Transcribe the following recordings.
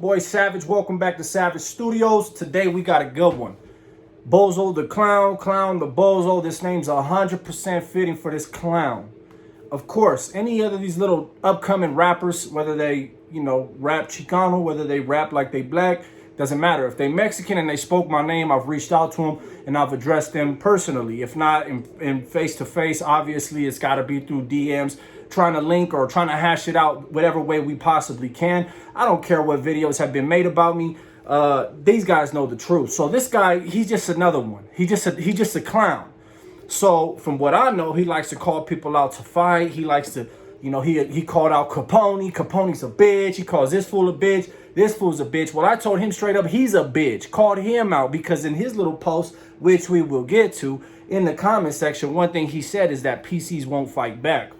Boy Savage, welcome back to Savage Studios. Today we got a good one. Bozo the clown, clown the bozo. This name's 100% fitting for this clown. Of course, any other of these little upcoming rappers, whether they, rap Chicano, whether they rap like they black, doesn't matter. If they Mexican and they spoke my name, I've reached out to them and I've addressed them personally. If not in face-to-face, obviously it's got to be through DMs, trying to link or trying to hash it out whatever way we possibly can. I don't care what videos have been made about me. These guys know the truth. So this guy, he's just another one. He's just a clown. So from what I know, he likes to call people out to fight. He likes to, he called out Capone. Capone's a bitch. He calls this fool a bitch. This fool's a bitch. Well, I told him straight up he's a bitch. Called him out because in his little post, which we will get to, in the comment section, one thing he said is that PCs won't fight back.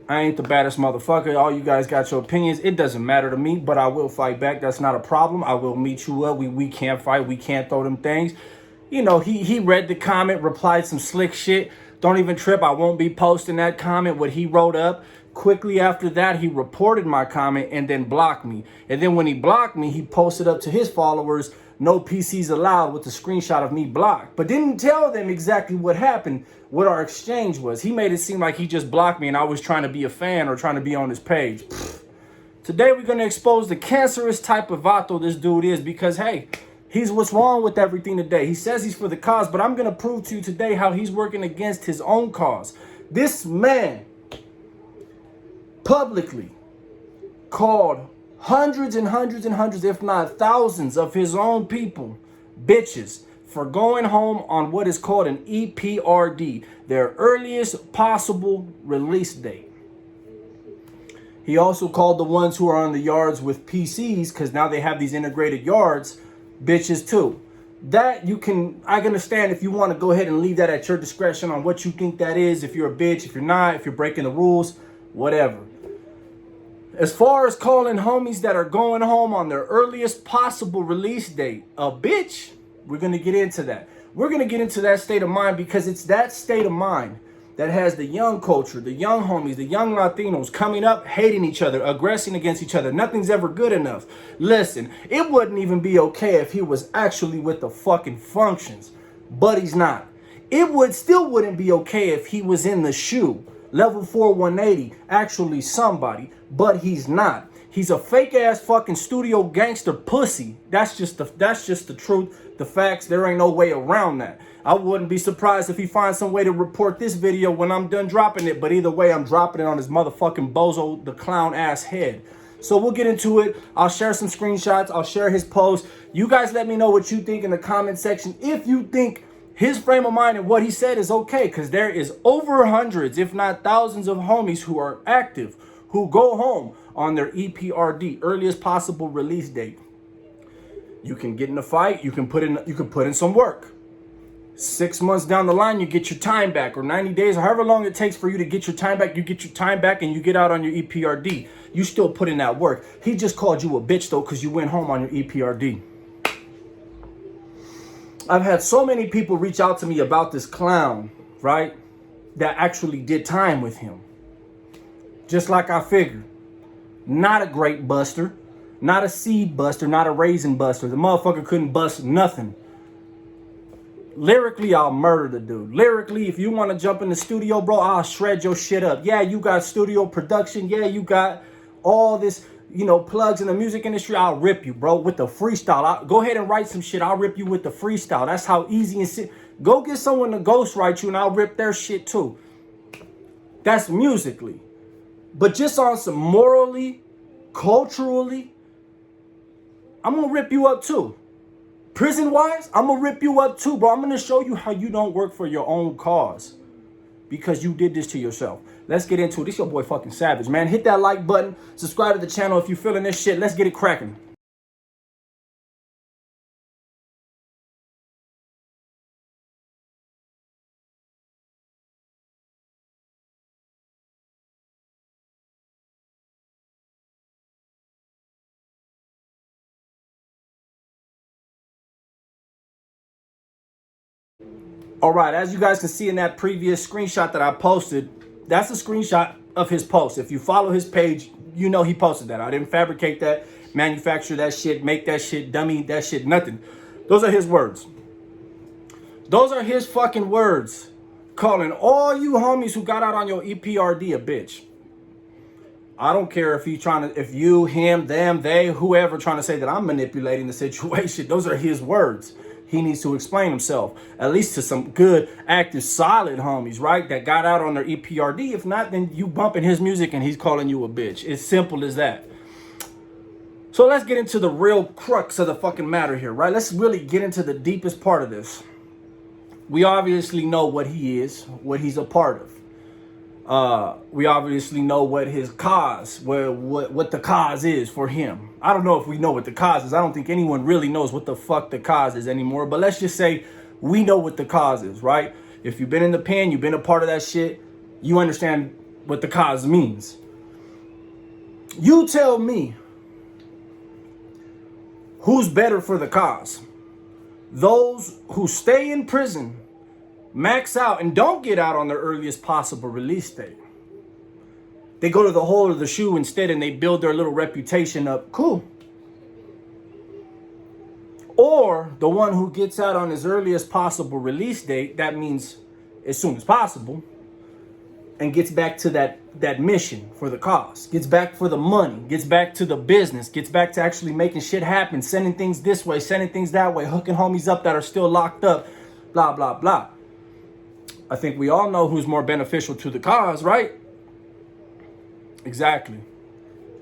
I ain't the baddest motherfucker. All you guys got your opinions. It doesn't matter to me, but I will fight back. That's not a problem. I will meet you up. We can't fight. We can't throw them things. He read the comment, replied some slick shit. Don't even trip. I won't be posting that comment, what he wrote up. Quickly after that, he reported my comment and then blocked me. And then when he blocked me, he posted up to his followers, no PCs allowed, with a screenshot of me blocked. But didn't tell them exactly what happened, what our exchange was. He made it seem like he just blocked me and I was trying to be a fan or trying to be on his page. Today, we're going to expose the cancerous type of vato this dude is because, hey, he's what's wrong with everything today. He says he's for the cause, but I'm going to prove to you today how he's working against his own cause. This man publicly called hundreds and hundreds and hundreds, if not thousands, of his own people bitches for going home on what is called an EPRD, their earliest possible release date. He also called the ones who are on the yards with PCs, because now they have these integrated yards, bitches too. That I can understand if you want to go ahead and leave that at your discretion on what you think that is. If you're a bitch, if you're not, if you're breaking the rules, whatever. As far as calling homies that are going home on their earliest possible release date a bitch, we're going to get into that. We're going to get into that state of mind because it's that state of mind that has the young culture, the young homies, the young Latinos coming up, hating each other, aggressing against each other. Nothing's ever good enough. Listen, it wouldn't even be okay if he was actually with the fucking functions, but he's not. It still wouldn't be okay if he was in the shoe. Level 4 180, actually somebody, but he's not. He's a fake ass fucking studio gangster pussy. That's just the truth, the facts. There ain't no way around that. I wouldn't be surprised if he finds some way to report this video when I'm done dropping it, but either way, I'm dropping it on his motherfucking Bozo the clown ass head. So we'll get into it. I'll share some screenshots. I'll share his post. You guys let me know what you think in the comment section. If you think his frame of mind and what he said is okay, because there is over hundreds, if not thousands of homies who are active, who go home on their EPRD, earliest possible release date. You can get in a fight, you can put in some work. 6 months down the line, you get your time back, or 90 days, or however long it takes for you to get your time back, you get your time back and you get out on your EPRD. You still put in that work. He just called you a bitch though, because you went home on your EPRD. I've had so many people reach out to me about this clown, right, that actually did time with him. Just like I figured. Not a great buster, not a seed buster, not a raisin buster. The motherfucker couldn't bust nothing. Lyrically, I'll murder the dude. Lyrically, if you want to jump in the studio, bro, I'll shred your shit up. Yeah, you got studio production. Yeah, you got all this, plugs in the music industry. I'll rip you, bro, with the freestyle. Go ahead and write some shit. I'll rip you with the freestyle. That's how easy and shit. Go get someone to ghostwrite you and I'll rip their shit too. That's musically. But just on some morally, culturally, I'm going to rip you up too. Prison-wise, I'm going to rip you up too, bro. I'm going to show you how you don't work for your own cause because you did this to yourself. Let's get into it. This your boy fucking Savage, man. Hit that like button. Subscribe to the channel if you're feeling this shit. Let's get it cracking. All right, as you guys can see in that previous screenshot that I posted, that's a screenshot of his post. If you follow his page, you know he posted that. I didn't fabricate that. manufacture that shit, make that shit, dummy that shit, nothing. Those are his words. Those are his fucking words. Calling all you homies who got out on your EPRD a bitch. I don't care if he's trying to, if you, him, them, they, whoever trying to say that I'm manipulating the situation. Those are his words. He needs to explain himself, at least to some good, active, solid homies, right? That got out on their EPRD. If not, then you bumping his music and he's calling you a bitch. It's simple as that. So let's get into the real crux of the fucking matter here, right? Let's really get into the deepest part of this. We obviously know what he is, what he's a part of. We obviously know what his cause, what the cause is for him. I don't know if we know what the cause is. I don't think anyone really knows what the fuck the cause is anymore. But let's just say we know what the cause is, right? If you've been in the pen, you've been a part of that shit, you understand what the cause means. You tell me who's better for the cause. Those who stay in prison, max out, and don't get out on their earliest possible release date. They go to the hole of the shoe instead and they build their little reputation up. Cool. Or the one who gets out on his earliest possible release date, that means as soon as possible, and gets back to that mission for the cause, gets back for the money, gets back to the business, gets back to actually making shit happen, sending things this way, sending things that way, hooking homies up that are still locked up, blah, blah, blah. I think we all know who's more beneficial to the cause, right? Exactly.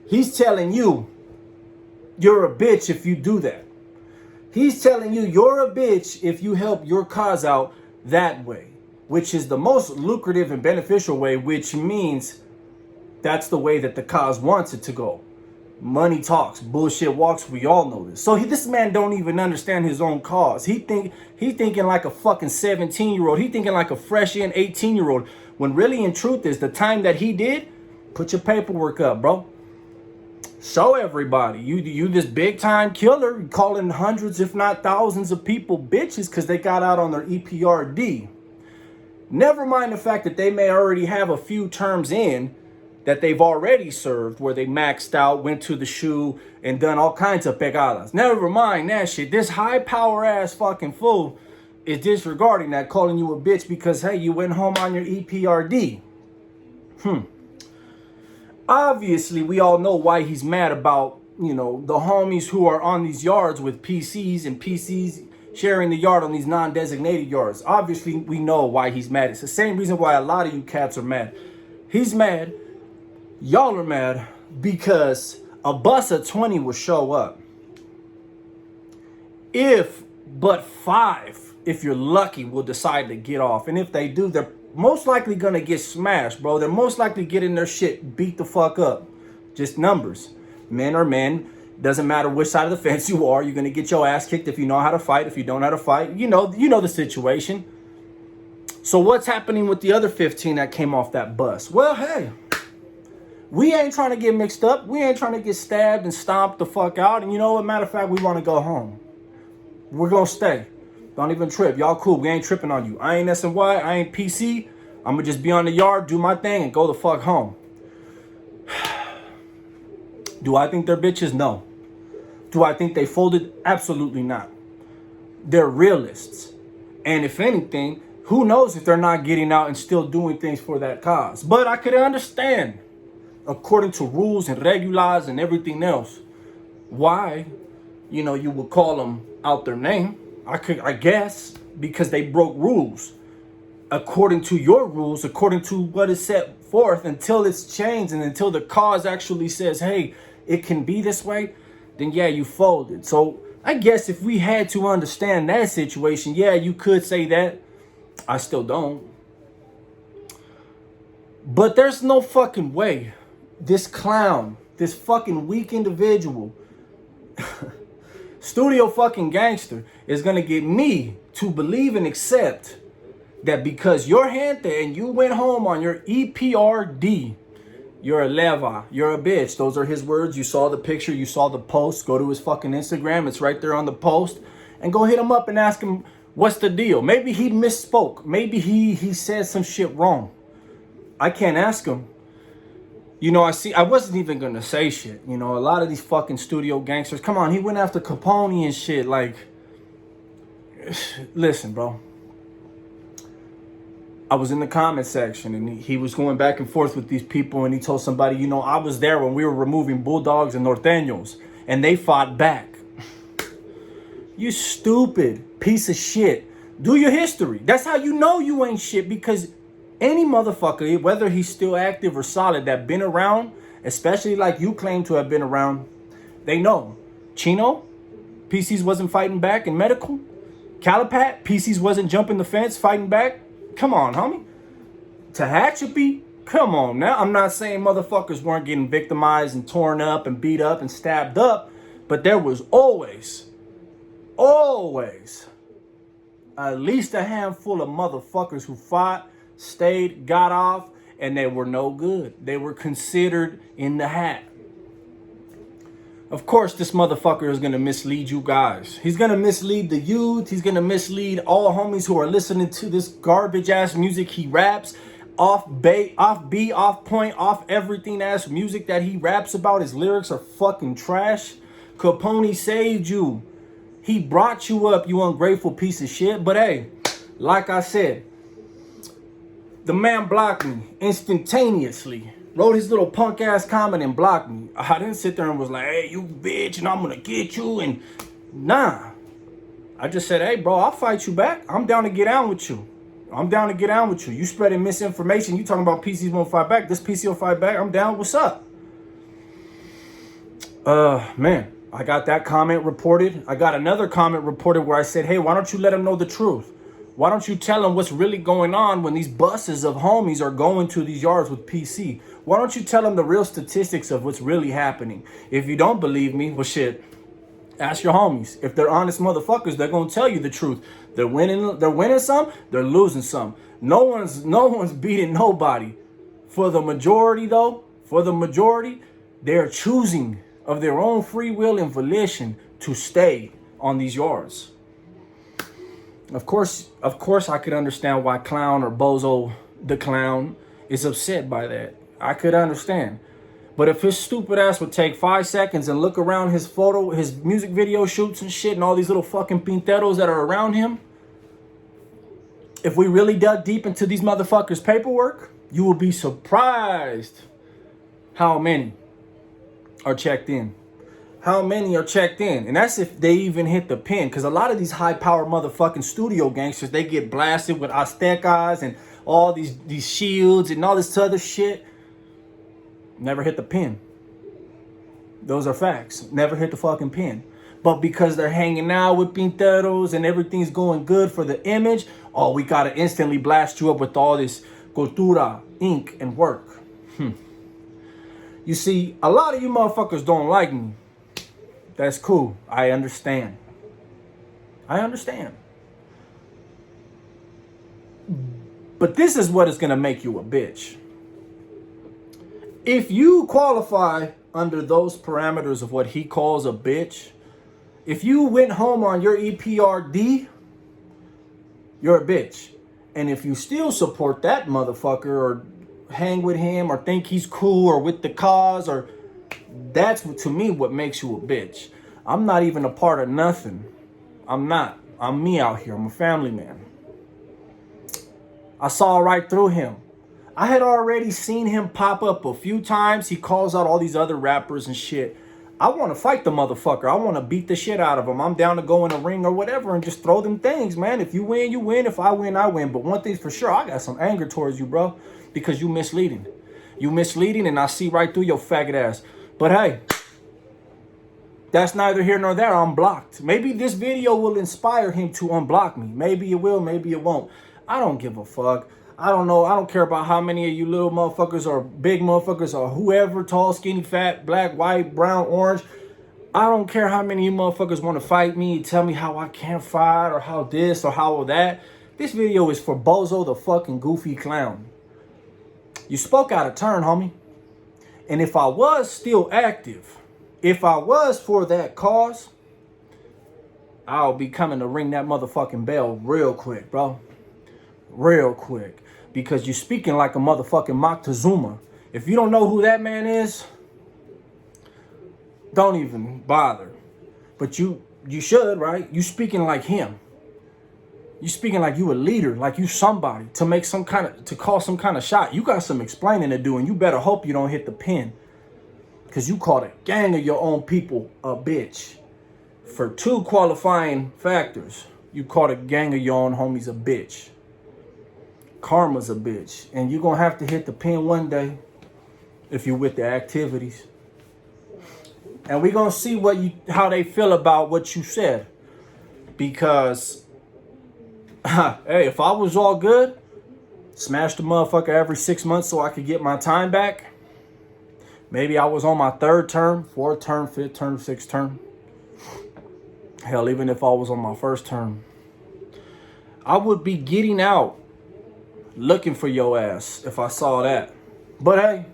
He's telling you you're a bitch if you do that. He's telling you you're a bitch if you help your cause out that way, which is the most lucrative and beneficial way, which means that's the way that the cause wants it to go. Money talks, bullshit walks. We all know this. So this man don't even understand his own cause. He thinking like a fucking 17-year-old. He thinking like a fresh in 18-year-old. When really in truth is the time that he did, put your paperwork up, bro. Show everybody you this big time killer, calling hundreds if not thousands of people bitches because they got out on their EPRD. Never mind the fact that they may already have a few terms in that they've already served, where they maxed out, went to the shoe, and done all kinds of pegadas. Never mind that shit. This high power ass fucking fool is disregarding that, calling you a bitch because, hey, you went home on your EPRD. Obviously, we all know why he's mad about, the homies who are on these yards with PCs and PCs sharing the yard on these non-designated yards. Obviously, we know why he's mad. It's the same reason why a lot of you cats are mad. He's mad. Y'all are mad because a bus of 20 will show up. But 5, if you're lucky, will decide to get off. And if they do, they're most likely going to get smashed, bro. They're most likely getting their shit beat the fuck up. Just numbers. Men are men. Doesn't matter which side of the fence you are. You're going to get your ass kicked if you know how to fight. If you don't know how to fight, you know the situation. So what's happening with the other 15 that came off that bus? Well, hey, we ain't trying to get mixed up. We ain't trying to get stabbed and stomped the fuck out. And you know what? Matter of fact, we want to go home. We're going to stay. Don't even trip. Y'all cool. We ain't tripping on you. I ain't SNY. I ain't PC. I'm going to just be on the yard, do my thing, and go the fuck home. Do I think they're bitches? No. Do I think they folded? Absolutely not. They're realists. And if anything, who knows if they're not getting out and still doing things for that cause. But I could understand, according to rules and regulars and everything else, why, you would call them out their name. I guess, because they broke rules. According to your rules, according to what is set forth, until it's changed and until the cause actually says, hey, it can be this way, then yeah, you folded. So I guess if we had to understand that situation, yeah, you could say that. I still don't. But there's no fucking way this clown, this fucking weak individual, studio fucking gangster, is gonna get me to believe and accept that because you're gente and you went home on your EPRD, you're a leva, you're a bitch. Those are his words. You saw the picture, you saw the post. Go to his fucking Instagram. It's right there on the post. And go hit him up and ask him, what's the deal? Maybe he misspoke. Maybe he said some shit wrong. I can't ask him. You know, I wasn't even gonna say shit. You know, a lot of these fucking studio gangsters, come on, he went after Capone and shit. Like, listen, bro. I was in the comment section and he was going back and forth with these people, and he told somebody, you know, I was there when we were removing bulldogs and norteños and they fought back. You stupid piece of shit. Do your history. That's how you know you ain't shit, because any motherfucker, whether he's still active or solid, that been around, especially like you claim to have been around, they know. Chino, PCs wasn't fighting back in medical. Calipat, PCs wasn't jumping the fence fighting back. Come on, homie. Tehachapi, come on now. I'm not saying motherfuckers weren't getting victimized and torn up and beat up and stabbed up, but there was always at least a handful of motherfuckers who fought, stayed, got off, and they were no good. They were considered in the hat. Of course, this motherfucker is going to mislead you guys. He's going to mislead the youth. He's going to mislead all homies who are listening to this garbage ass music he raps. Off beat, off point, off everything ass music that he raps about. His lyrics are fucking trash. Capone saved you. He brought you up, you ungrateful piece of shit. But hey, like I said, the man blocked me instantaneously. Wrote his little punk ass comment and blocked me. I didn't sit there and was like, hey, you bitch, and I'm gonna get you. And nah. I just said, hey, bro, I'll fight you back. I'm down to get down with you. You spreading misinformation. You talking about PCs won't fight back. This PC will fight back. I'm down. What's up? Man, I got that comment reported. I got another comment reported where I said, hey, why don't you let them know the truth? Why don't you tell them what's really going on when these buses of homies are going to these yards with PC? Why don't you tell them the real statistics of what's really happening? If you don't believe me, well, shit, ask your homies. If they're honest motherfuckers, they're gonna tell you the truth. They're winning some, they're losing some. No one's beating nobody. For the majority, though, they're choosing of their own free will and volition to stay on these yards. Of course, I could understand why Clown or Bozo the Clown is upset by that. I could understand. But if his stupid ass would take 5 seconds and look around his music video shoots and shit and all these little fucking pinteros that are around him, if we really dug deep into these motherfuckers' paperwork, you will be surprised how many are checked in. And that's if they even hit the pin. Because a lot of these high-power motherfucking studio gangsters, they get blasted with Aztecas and all these shields and all this other shit. Never hit the pin. Those are facts. Never hit the fucking pin. But because they're hanging out with pinteros and everything's going good for the image, oh, we gotta instantly blast you up with all this cultura, ink, and work. You see, a lot of you motherfuckers don't like me. That's cool. I understand. But this is what is gonna make you a bitch. If you qualify under those parameters of what he calls a bitch, if you went home on your EPRD, you're a bitch. And if you still support that motherfucker or hang with him or think he's cool or with the cause, or that's to me what makes you a bitch. I'm not even a part of nothing. I'm not. I'm me out here. I'm a family man. I saw right through him. I had already seen him pop up a few times. He calls out all these other rappers and shit. I want to fight the motherfucker. I want to beat the shit out of him. I'm down to go in a ring or whatever and just throw them things, man. If you win, you win. If I win, I win. But one thing's for sure, I got some anger towards you, bro. Because you misleading. You misleading, and I see right through your faggot ass. But hey, that's neither here nor there. I'm blocked. Maybe this video will inspire him to unblock me. Maybe it will, maybe it won't. I don't give a fuck. I don't know. I don't care about how many of you little motherfuckers or big motherfuckers or whoever, tall, skinny, fat, black, white, brown, orange. I don't care how many of you motherfuckers want to fight me, tell me how I can't fight or how this or how that. This video is for Bozo the fucking goofy clown. You spoke out of turn, homie. And if I was still active, if I was for that cause, I'll be coming to ring that motherfucking bell real quick, bro. Real quick. Because you're speaking like a motherfucking Moctezuma. If you don't know who that man is, don't even bother. But you should, right? You speaking like him. You speaking like you a leader, like you somebody to call some kind of shot. You got some explaining to do, and you better hope you don't hit the pin. Cause you called a gang of your own people a bitch. For 2 qualifying factors, you called a gang of your own homies a bitch. Karma's a bitch. And you're gonna have to hit the pin one day if you with the activities. And we're gonna see how they feel about what you said. Because hey, if I was all good, smash the motherfucker every 6 months so I could get my time back. Maybe I was on my 3rd term, 4th term, 5th term, 6th term. Hell, even if I was on my 1st term, I would be getting out looking for your ass if I saw that. But hey,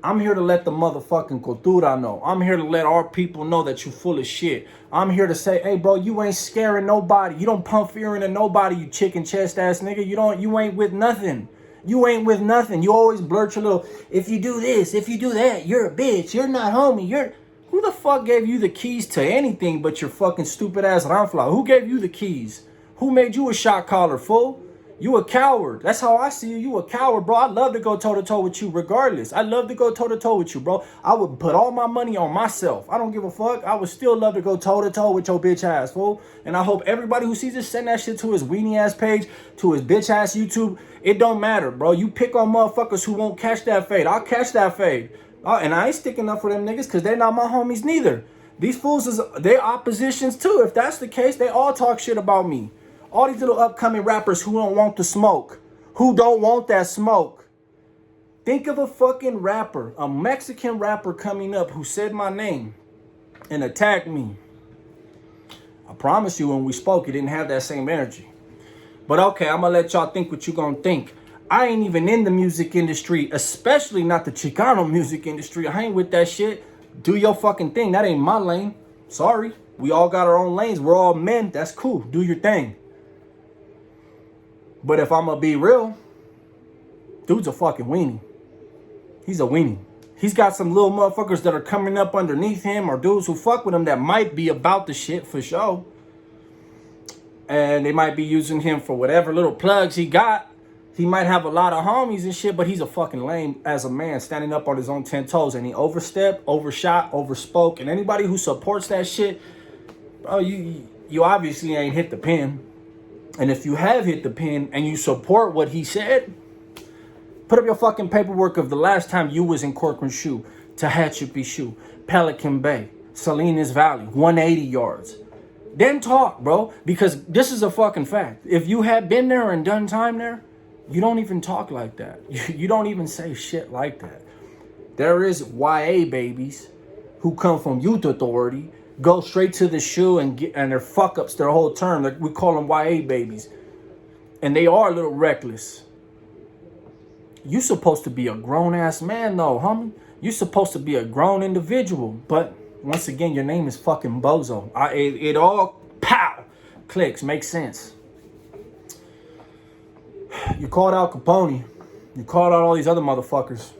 I'm here to let the motherfucking cultura know. I'm here to let our people know that you full of shit. I'm here to say, hey, bro, you ain't scaring nobody. You don't pump fear into nobody, you chicken chest ass nigga. You ain't with nothing. You ain't with nothing. You always blurt your little, if you do this, if you do that, you're a bitch. You're not homie. Who the fuck gave you the keys to anything but your fucking stupid ass Ranfla? Who gave you the keys? Who made you a shot caller, fool? You a coward. That's how I see you. You a coward, bro. I'd love to go toe-to-toe with you regardless. I'd love to go toe-to-toe with you, bro. I would put all my money on myself. I don't give a fuck. I would still love to go toe-to-toe with your bitch ass, fool. And I hope everybody who sees this send that shit to his weenie ass page, to his bitch ass YouTube. It don't matter, bro. You pick on motherfuckers who won't catch that fade. I'll catch that fade. And I ain't sticking up for them niggas because they're not my homies neither. These fools, they're oppositions too. If that's the case, they all talk shit about me. All these little upcoming rappers who don't want the smoke. Who don't want that smoke. Think of a fucking rapper, a Mexican rapper coming up who said my name and attacked me. I promise you when we spoke, it didn't have that same energy. But okay, I'm going to let y'all think what you going to think. I ain't even in the music industry, especially not the Chicano music industry. I ain't with that shit. Do your fucking thing. That ain't my lane. Sorry. We all got our own lanes. We're all men. That's cool. Do your thing. But if I'm going to be real, dude's a fucking weenie. He's a weenie. He's got some little motherfuckers that are coming up underneath him or dudes who fuck with him that might be about the shit for sure. And they might be using him for whatever little plugs he got. He might have a lot of homies and shit, but he's a fucking lame as a man standing up on his own 10 toes. And he overstepped, overshot, overspoke. And anybody who supports that shit, bro, you obviously ain't hit the pin. And if you have hit the pin and you support what he said, put up your fucking paperwork of the last time you was in Corcoran Shoe, Tehachapi Shoe, Pelican Bay, Salinas Valley, 180 yards. Then talk, bro, because this is a fucking fact. If you had been there and done time there, you don't even talk like that. You don't even say shit like that. There is YA babies who come from youth authority, go straight to the shoe and their fuck ups their whole term. Like we call them YA babies. And they are a little reckless. You supposed to be a grown ass man though, homie. You supposed to be a grown individual. But once again, your name is fucking Bozo. It all pow clicks, makes sense. You called out Capone. You called out all these other motherfuckers.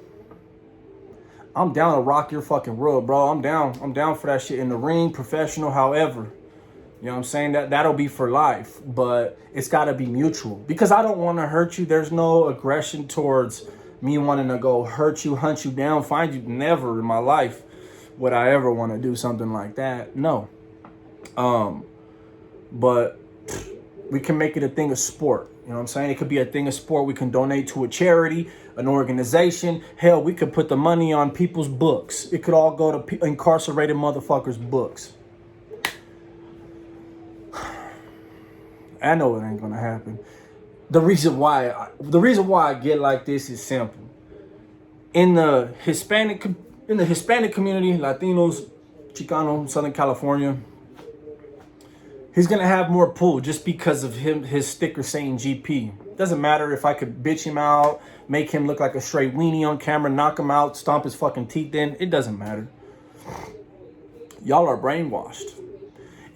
I'm down to rock your fucking world, bro. I'm down for that shit in the ring, professional, however. You know what I'm saying? That'll be for life, but it's got to be mutual because I don't want to hurt you. There's no aggression towards me wanting to go hurt you, hunt you down, find you. Never in my life would I ever want to do something like that. No. But we can make it a thing of sport. You know what I'm saying? It could be a thing of sport. We can donate to a charity, an organization. Hell, we could put the money on people's books. It could all go to incarcerated motherfuckers' books. I know it ain't gonna happen. The reason why I get like this is simple. In the Hispanic community, Latinos, Chicano, Southern California, he's gonna have more pull just because of his sticker saying GP. Doesn't matter if I could bitch him out, make him look like a straight weenie on camera, knock him out, stomp his fucking teeth in. It doesn't matter. Y'all are brainwashed.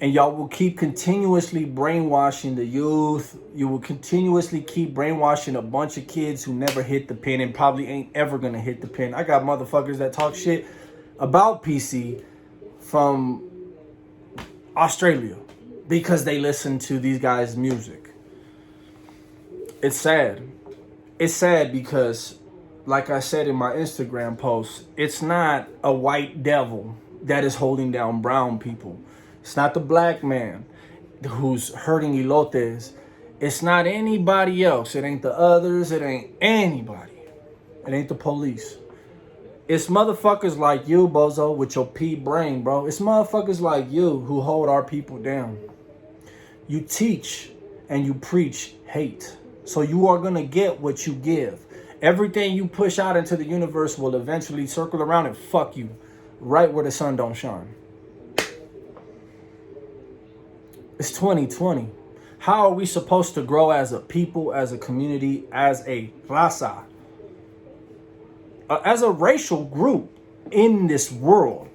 And y'all will keep continuously brainwashing the youth. You will continuously keep brainwashing a bunch of kids who never hit the pen and probably ain't ever gonna hit the pen. I got motherfuckers that talk shit about PC from Australia because they listen to these guys' music. It's sad. It's sad because, like I said in my Instagram post, it's not a white devil that is holding down brown people. It's not the black man who's hurting elotes. It's not anybody else. It ain't the others. It ain't anybody. It ain't the police. It's motherfuckers like you, Bozo, with your pea brain, bro. It's motherfuckers like you who hold our people down. You teach and you preach hate. So you are going to get what you give. Everything you push out into the universe will eventually circle around and fuck you right where the sun don't shine. It's 2020. How are we supposed to grow as a people, as a community, as a raza, as a racial group in this world?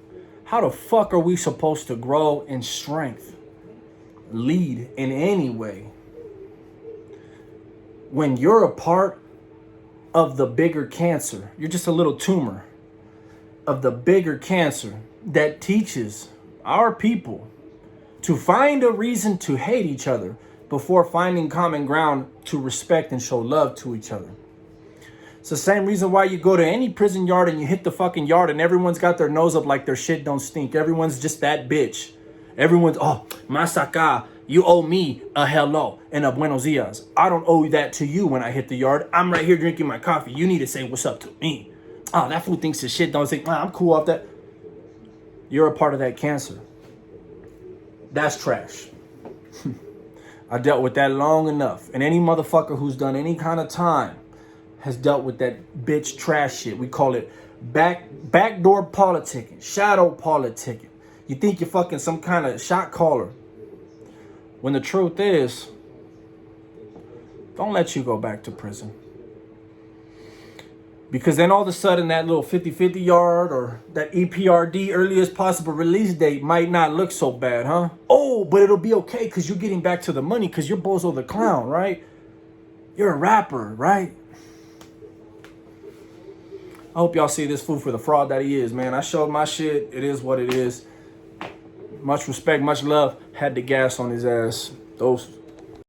How the fuck are we supposed to grow in strength, lead in any way, when you're a part of the bigger cancer? You're just a little tumor of the bigger cancer that teaches our people to find a reason to hate each other before finding common ground to respect and show love to each other. It's the same reason why you go to any prison yard and you hit the fucking yard and everyone's got their nose up like their shit don't stink. Everyone's just that bitch. Everyone's, oh, masaka, you owe me a hello and a buenos dias. I don't owe that to you when I hit the yard. I'm right here drinking my coffee. You need to say what's up to me. Oh, that fool thinks his shit don't stink. I'm cool off that. You're a part of that cancer. That's trash. I dealt with that long enough. And any motherfucker who's done any kind of time has dealt with that bitch trash shit. We call it backdoor politicking, shadow politicking. You think you're fucking some kind of shot caller. When the truth is, don't let you go back to prison. Because then all of a sudden that little 50-50 yard or that EPRD, earliest possible release date, might not look so bad, huh? Oh, but it'll be okay because you're getting back to the money because you're Bozo the Clown, right? You're a rapper, right? I hope y'all see this fool for the fraud that he is, man. I showed my shit. It is what it is. Much respect, much love. Had the gas on his ass. Those